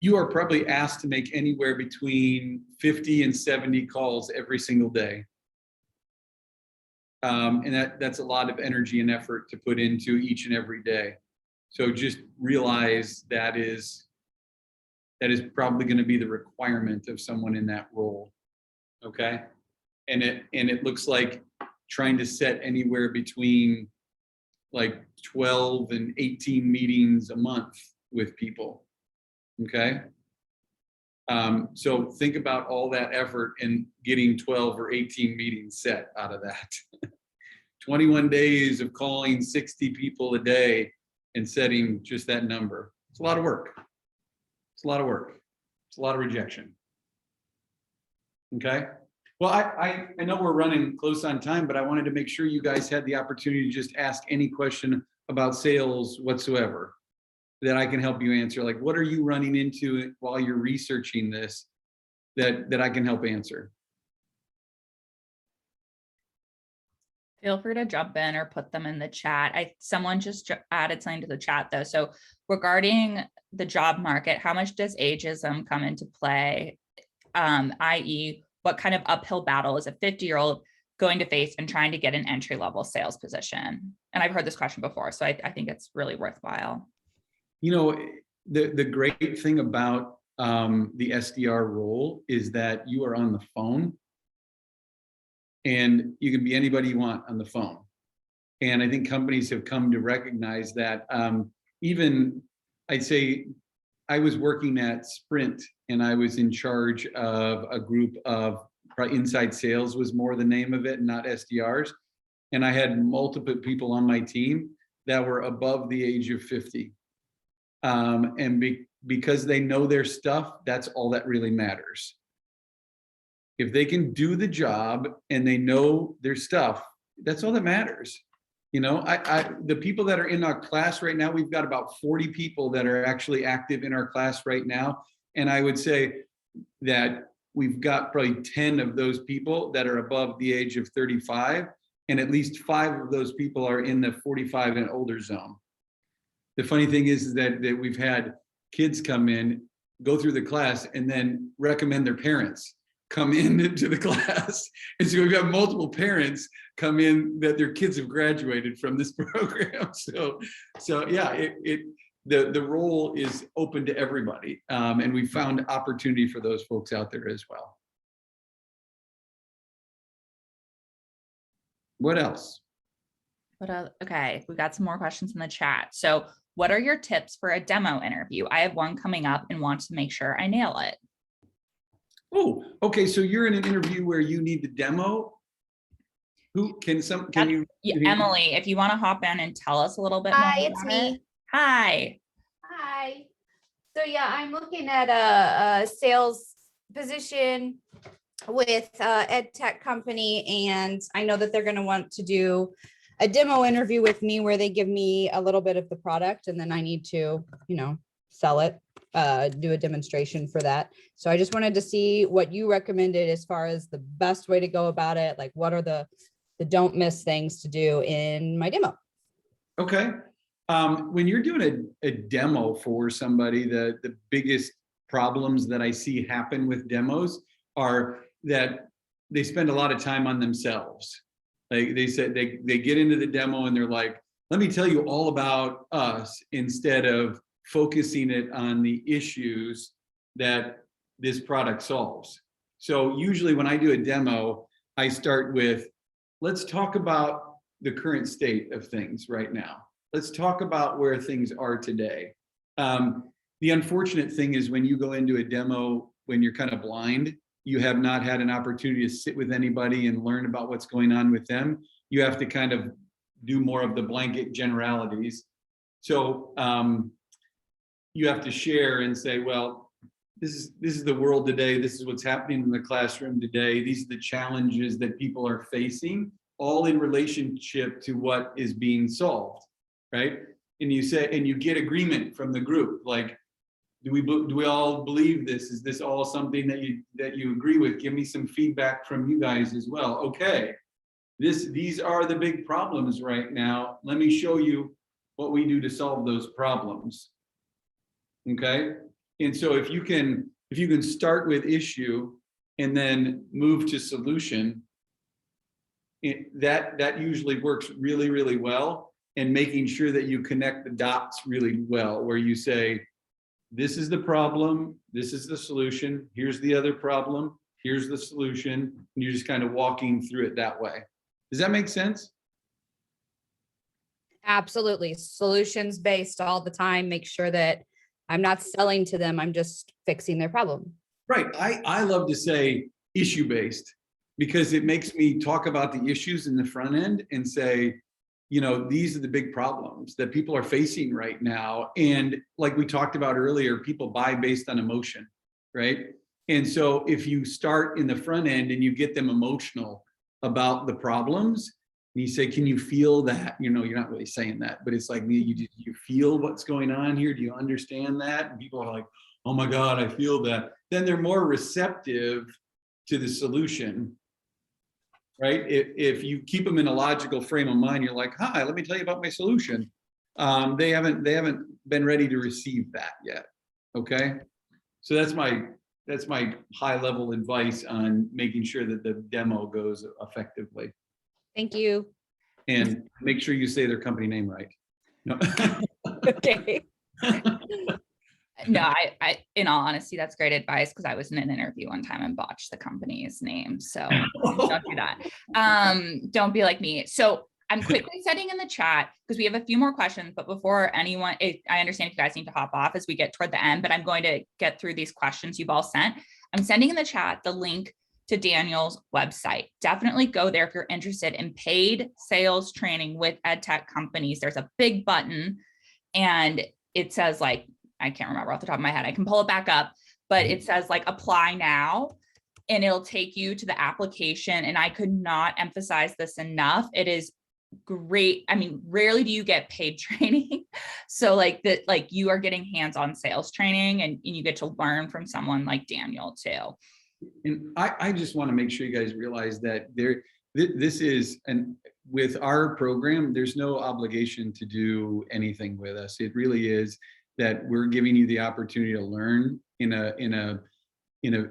Speaker 1: you are probably asked to make anywhere between 50 and 70 calls every single day. And that's a lot of energy and effort to put into each and every day. So just realize that is probably going to be the requirement of someone in that role. Okay. And it looks like trying to set anywhere between 12 and 18 meetings a month with people. Okay. So think about all that effort and getting 12 or 18 meetings set out of that. 21 days of calling 60 people a day and setting just that number. It's a lot of work. It's a lot of work. It's a lot of rejection. Okay. Well, I know we're running close on time, but I wanted to make sure you guys had the opportunity to just ask any question about sales whatsoever that I can help you answer? Like, what are you running into while you're researching this that I can help answer?
Speaker 5: Feel free to jump in or put them in the chat. Someone just added something to the chat though. So regarding the job market, how much does ageism come into play? I.e., what kind of uphill battle is a 50-year-old going to face and trying to get an entry-level sales position? And I've heard this question before, so I think it's really worthwhile.
Speaker 1: You know, the great thing about the SDR role is that you are on the phone, and you can be anybody you want on the phone. And I think companies have come to recognize that. Even, I'd say, I was working at Sprint, and I was in charge of a group of inside sales was more the name of it, not SDRs. And I had multiple people on my team that were above the age of 50. Because they know their stuff, that's all that really matters. If they can do the job and they know their stuff, that's all that matters. You know, the people that are in our class right now, we've got about 40 people that are actually active in our class right now. And I would say that we've got probably 10 of those people that are above the age of 35. And at least 5 of those people are in the 45 and older zone. The funny thing is that we've had kids come in, go through the class, and then recommend their parents come into the class. And so we've got multiple parents come in that their kids have graduated from this program. So yeah, the role is open to everybody. And we found opportunity for those folks out there as well. What else?
Speaker 5: Okay, we got some more questions in the chat. So what are your tips for a demo interview? I have one coming up and want to make sure I nail it.
Speaker 1: Oh, okay. So you're in an interview where you need the demo.
Speaker 5: Yeah, Emily, if you want to hop in and tell us a little bit more.
Speaker 7: Hi, it's
Speaker 5: about
Speaker 7: me.
Speaker 5: it. Hi.
Speaker 7: Hi. So yeah, I'm looking at a sales position with EdTech company, and I know that they're going to want to do a demo interview with me where they give me a little bit of the product, and then I need to, sell it, do a demonstration for that. So I just wanted to see what you recommended as far as the best way to go about it. Like, what are the don't miss things to do in my demo?
Speaker 1: Okay. When you're doing a demo for somebody, the biggest problems that I see happen with demos are that they spend a lot of time on themselves. Like they said, they get into the demo and they're like, let me tell you all about us, instead of focusing it on the issues that this product solves. So usually when I do a demo, I start with, let's talk about the current state of things right now. Let's talk about where things are today. The unfortunate thing is when you go into a demo, when you're kind of blind, you have not had an opportunity to sit with anybody and learn about what's going on with them. You have to kind of do more of the blanket generalities. So you have to share and say, well, this is the world today. This is what's happening in the classroom today. These are the challenges that people are facing, all in relationship to what is being solved, right? And you say, and you get agreement from the group, like, do we all believe this? Is this all something that you agree with? Give me some feedback from you guys as well. Okay, these are the big problems right now. Let me show you what we do to solve those problems. Okay, and so if you can start with issue and then move to solution, that usually works really, really well. And making sure that you connect the dots really well, where you say, this is the problem, this is the solution, here's the other problem, here's the solution, and you're just kind of walking through it that way. Does that make sense?
Speaker 7: Absolutely. Solutions based all the time. Make sure that I'm not selling to them. I'm just fixing their problem.
Speaker 1: Right. I love to say issue based, because it makes me talk about the issues in the front end and say, these are the big problems that people are facing right now. And like we talked about earlier, people buy based on emotion, right? And so if you start in the front end and you get them emotional about the problems, you say, can you feel that? You know, you're not really saying that, but it's like, you feel what's going on here? Do you understand that? And people are like, oh my God, I feel that. Then they're more receptive to the solution, right? If you keep them in a logical frame of mind, you're like, hi, let me tell you about my solution. They haven't been ready to receive that yet. Okay. So that's my high level advice on making sure that the demo goes effectively.
Speaker 7: Thank you.
Speaker 1: And make sure you say their company name right. No.
Speaker 7: Okay.
Speaker 5: No, I, in all honesty, that's great advice because I was in an interview one time and botched the company's name. So don't do that. Don't be like me. So I'm quickly setting in the chat because we have a few more questions, but before anyone, I understand if you guys need to hop off as we get toward the end, but I'm going to get through these questions you've all sent. I'm sending in the chat the link to Daniel's website. Definitely go there if you're interested in paid sales training with EdTech companies. There's a big button and it says like, I can't remember off the top of my head. I can pull it back up, but it says like apply now and it'll take you to the application. And I could not emphasize this enough. It is great. I mean, rarely do you get paid training. So like that, like you are getting hands-on sales training and you get to learn from someone like Daniel too.
Speaker 1: And I just want to make sure you guys realize that this is, and with our program, there's no obligation to do anything with us. It really is that we're giving you the opportunity to learn in an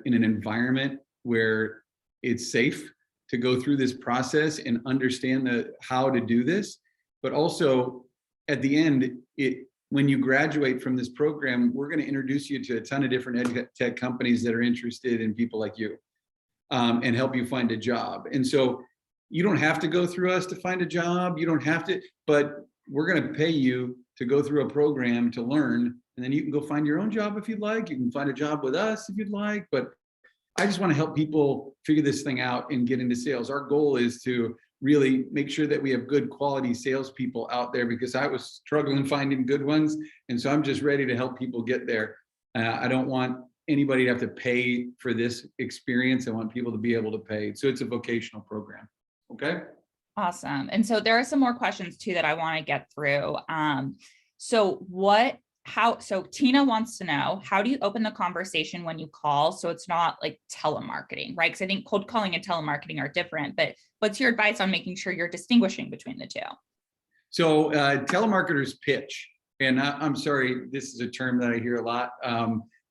Speaker 1: environment where it's safe to go through this process and understand how to do this. But also at the end, when you graduate from this program, we're going to introduce you to a ton of different EdTech companies that are interested in people like you, and help you find a job. And so you don't have to go through us to find a job. You don't have to, but we're going to pay you to go through a program to learn, and then you can go find your own job if you'd like. You can find a job with us if you'd like. But I just want to help people figure this thing out and get into sales. Our goal is to really make sure that we have good quality salespeople out there, because I was struggling finding good ones. And so I'm just ready to help people get there. I don't want anybody to have to pay for this experience. I want people to be able to pay. So it's a vocational program. Okay.
Speaker 5: Awesome. And so there are some more questions too that I want to get through. So Tina wants to know, how do you open the conversation when you call so it's not like telemarketing, right? Because I think cold calling and telemarketing are different, but what's your advice on making sure you're distinguishing between the two?
Speaker 1: So telemarketers pitch, and I'm sorry, this is a term that I hear a lot.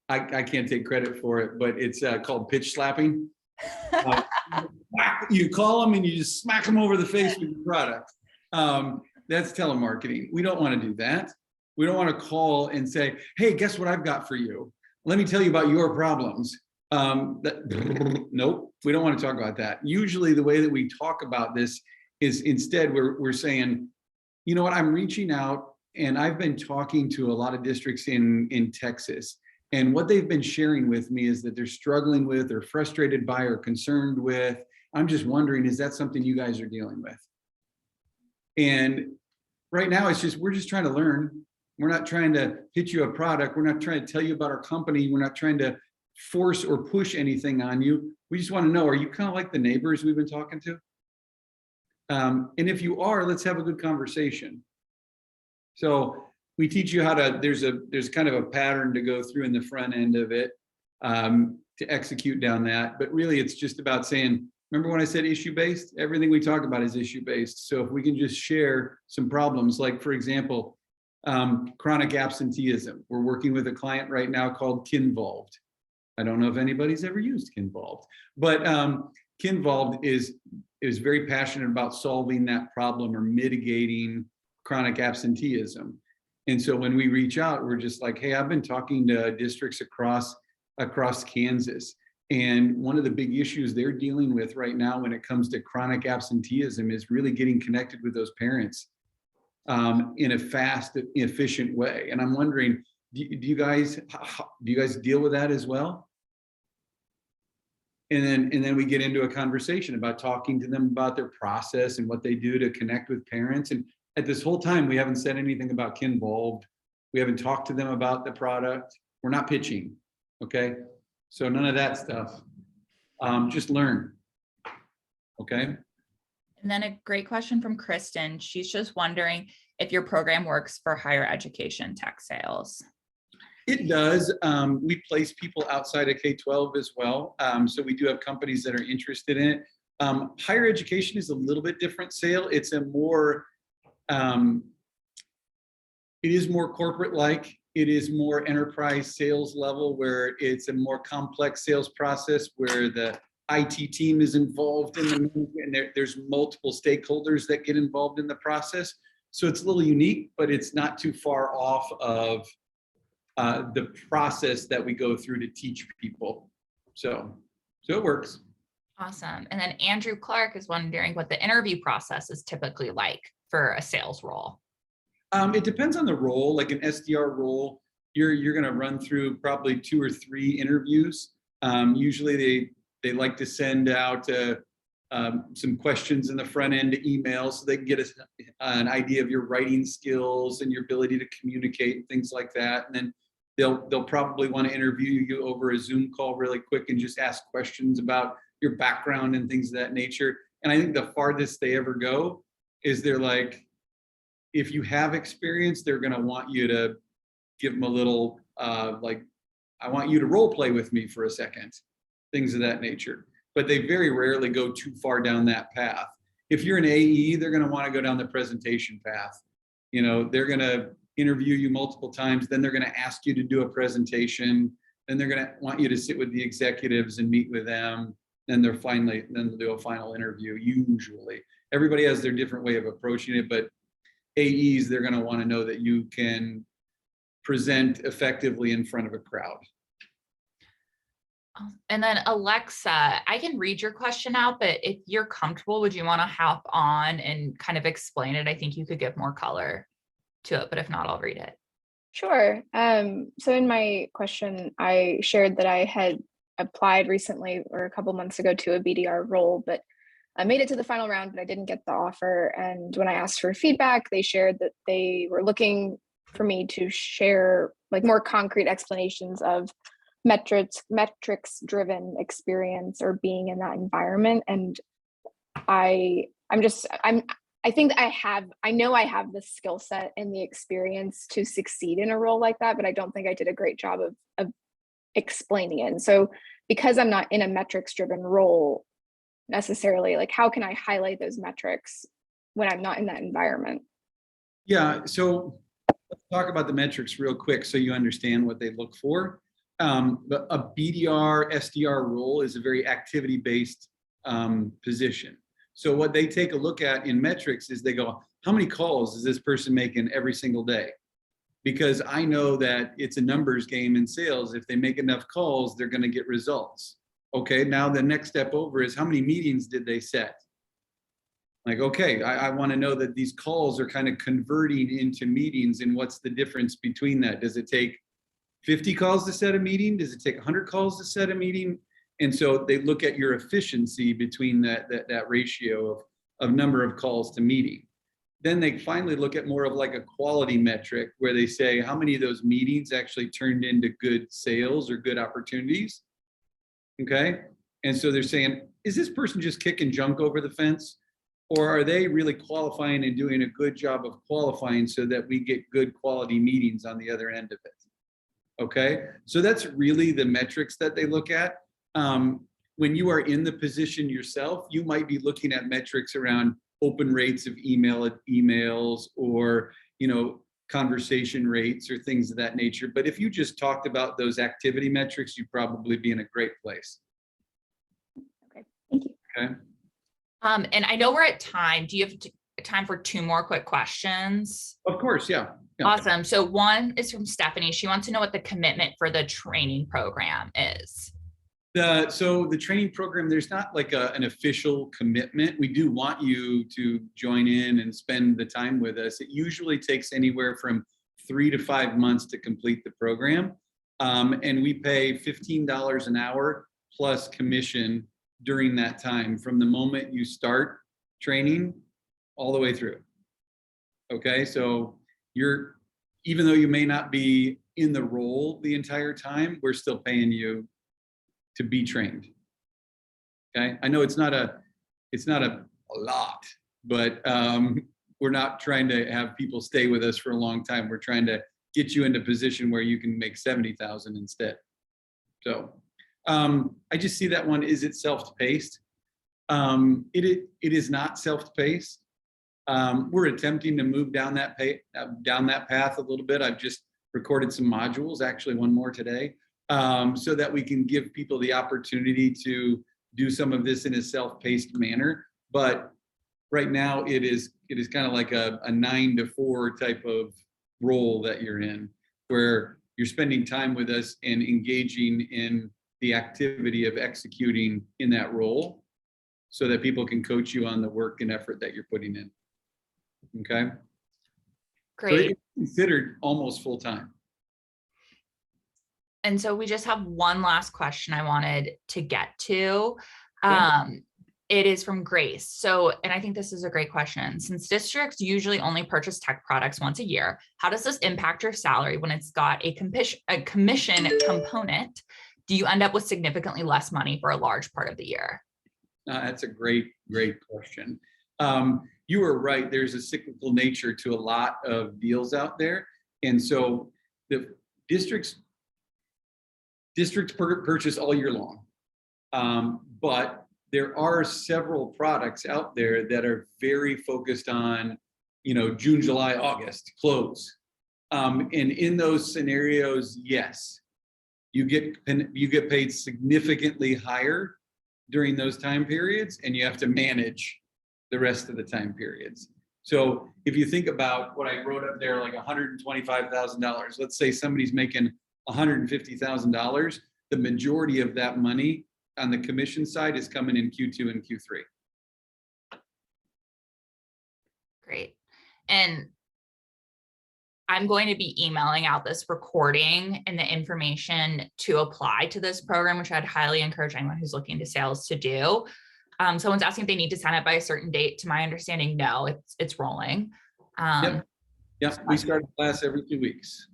Speaker 1: I can't take credit for it, but it's called pitch slapping. You call them and you just smack them over the face with your product. That's telemarketing. We don't want to do that. We don't want to call and say, hey, guess what I've got for you? Let me tell you about your problems. Nope, we don't want to talk about that. Usually the way that we talk about this is instead we're saying, you know what, I'm reaching out and I've been talking to a lot of districts in Texas. And what they've been sharing with me is that they're struggling with or frustrated by or concerned with. I'm just wondering, is that something you guys are dealing with? And right now we're just trying to learn. We're not trying to pitch you a product. We're not trying to tell you about our company. We're not trying to force or push anything on you. We just want to know, are you kind of like the neighbors we've been talking to? And if you are, let's have a good conversation. So we teach you how to, there's kind of a pattern to go through in the front end of it, to execute down that. But really it's just about saying, remember when I said issue-based? Everything we talk about is issue-based. So if we can just share some problems, like for example, chronic absenteeism. We're working with a client right now called Kinvolved. I don't know if anybody's ever used Kinvolved, but Kinvolved is very passionate about solving that problem or mitigating chronic absenteeism. And so when we reach out, we're just like, hey, I've been talking to districts across Kansas. And one of the big issues they're dealing with right now when it comes to chronic absenteeism is really getting connected with those parents in a fast, efficient way. And I'm wondering, do you guys deal with that as well? And then we get into a conversation about talking to them about their process and what they do to connect with parents. And at this whole time, we haven't said anything about Kinvolved. We haven't talked to them about the product. We're not pitching, okay? So none of that stuff. Just learn, okay?
Speaker 5: And then a great question from Kristen. She's just wondering if your program works for higher education tech sales.
Speaker 1: It does. We place people outside of K-12 as well. So we do have companies that are interested in it. Higher education is a little bit different sale. It's a more, it is more corporate-like. It is more enterprise sales level, where it's a more complex sales process where the IT team is involved in the, and there's multiple stakeholders that get involved in the process. So it's a little unique, but it's not too far off of the process that we go through to teach people. So it works.
Speaker 5: Awesome. And then Andrew Clark is wondering what the interview process is typically like for a sales role.
Speaker 1: It depends on the role. Like an SDR role, you're going to run through probably 2 or 3 interviews. Usually they like to send out some questions in the front end to email so they can get an idea of your writing skills and your ability to communicate and things like that. And then they'll probably want to interview you over a Zoom call really quick and just ask questions about your background and things of that nature. And I think the farthest they ever go is they're like, if you have experience, they're going to want you to give them a little, like, I want you to role play with me for a second, things of that nature. But they very rarely go too far down that path. If you're an AE, they're going to want to go down the presentation path. You know, they're going to interview you multiple times, then they're going to ask you to do a presentation, then they're going to want you to sit with the executives and meet with them, then they'll do a final interview. Usually everybody has their different way of approaching it, but AEs, they're going to want to know that you can present effectively in front of a crowd.
Speaker 5: And then Alexa, I can read your question out, but if you're comfortable, would you want to hop on and kind of explain it? I think you could give more color to it, but if not, I'll read it.
Speaker 8: Sure. So in my question, I shared that I had applied recently or a couple months ago to a BDR role, but I made it to the final round, but I didn't get the offer. And when I asked for feedback, they shared that they were looking for me to share like more concrete explanations of metrics driven experience or being in that environment. And I think I know I have the skill set and the experience to succeed in a role like that, but I don't think I did a great job of explaining it. And so because I'm not in a metrics driven role necessarily, like how can I highlight those metrics when I'm not in that environment?
Speaker 1: Yeah, so let's talk about the metrics real quick so you understand what they look for. But a BDR, SDR role is a very activity-based position. So what they take a look at in metrics is they go, how many calls is this person making every single day? Because I know that it's a numbers game in sales. If they make enough calls, they're going to get results. Okay, now the next step over is how many meetings did they set? Like, okay, I want to know that these calls are kind of converting into meetings, and what's the difference between that? Does it take 50 calls to set a meeting? Does it take 100 calls to set a meeting? And so they look at your efficiency between that ratio of number of calls to meeting. Then they finally look at more of like a quality metric where they say how many of those meetings actually turned into good sales or good opportunities. Okay. And so they're saying, is this person just kicking junk over the fence? Or are they really qualifying and doing a good job of qualifying so that we get good quality meetings on the other end of it? Okay. So that's really the metrics that they look at. When you are in the position yourself, you might be looking at metrics around open rates of emails or, you know, conversation rates or things of that nature. But if you just talked about those activity metrics, you'd probably be in a great place.
Speaker 8: Okay, thank you.
Speaker 1: Okay.
Speaker 5: And I know we're at time. Do you have time for 2 more quick questions?
Speaker 1: Of course, yeah. Yeah.
Speaker 5: Awesome. So one is from Stephanie. She wants to know what the commitment for the training program is.
Speaker 1: So the training program, there's not like an official commitment. We do want you to join in and spend the time with us. It usually takes anywhere from 3 to 5 months to complete the program. And we pay $15 an hour plus commission during that time from the moment you start training all the way through. Okay, so even though you may not be in the role the entire time, we're still paying you to be trained. Okay, I know it's not a a lot, but we're not trying to have people stay with us for a long time. We're trying to get you into a position where you can make 70,000 instead. So I just see that one. Is it self-paced? It is not self-paced. We're attempting to move down that path a little bit. I've just recorded some modules, actually one more today, so that we can give people the opportunity to do some of this in a self-paced manner. But right now it is kind of like a 9 to 4 type of role that you're in, where you're spending time with us and engaging in the activity of executing in that role so that people can coach you on the work and effort that you're putting in. Okay.
Speaker 5: Great.
Speaker 1: So it's considered almost full time.
Speaker 5: And so we just have one last question I wanted to get to.
Speaker 1: Yeah.
Speaker 5: It is from Grace. So, and I think this is a great question. Since districts usually only purchase tech products once a year, how does this impact your salary when it's got a commission component? Do you end up with significantly less money for a large part of the year?
Speaker 1: That's a great question. You are right. There's a cyclical nature to a lot of deals out there. And so the districts purchase all year long. But there are several products out there that are very focused on, June, July, August close. And in those scenarios, yes, you get paid significantly higher during those time periods, and you have to manage the rest of the time periods. So if you think about what I wrote up there, like $125,000, let's say somebody's making $150,000, the majority of that money on the commission side is coming in Q2 and Q3.
Speaker 5: Great. And I'm going to be emailing out this recording and the information to apply to this program, which I'd highly encourage anyone who's looking to sales to do. Someone's asking if they need to sign up by a certain date. To my understanding, no, it's rolling.
Speaker 1: Yep. We start a class every 2 weeks.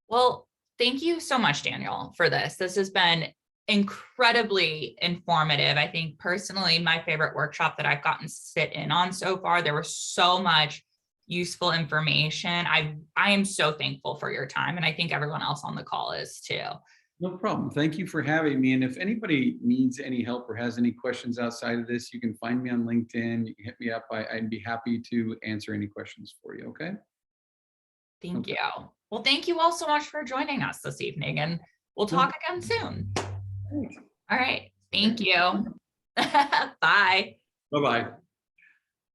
Speaker 5: Well, thank you so much, Daniel, for this. This has been incredibly informative. I think personally, my favorite workshop that I've gotten to sit in on so far. There was so much useful information. I am so thankful for your time, and I think everyone else on the call is too.
Speaker 1: No problem. Thank you for having me. And if anybody needs any help or has any questions outside of this, you can find me on LinkedIn. You can hit me up. I'd be happy to answer any questions for you. Okay.
Speaker 5: Thank you. Well, thank you all so much for joining us this evening, and we'll talk again soon. All right. Thank you. Bye.
Speaker 1: Bye-bye.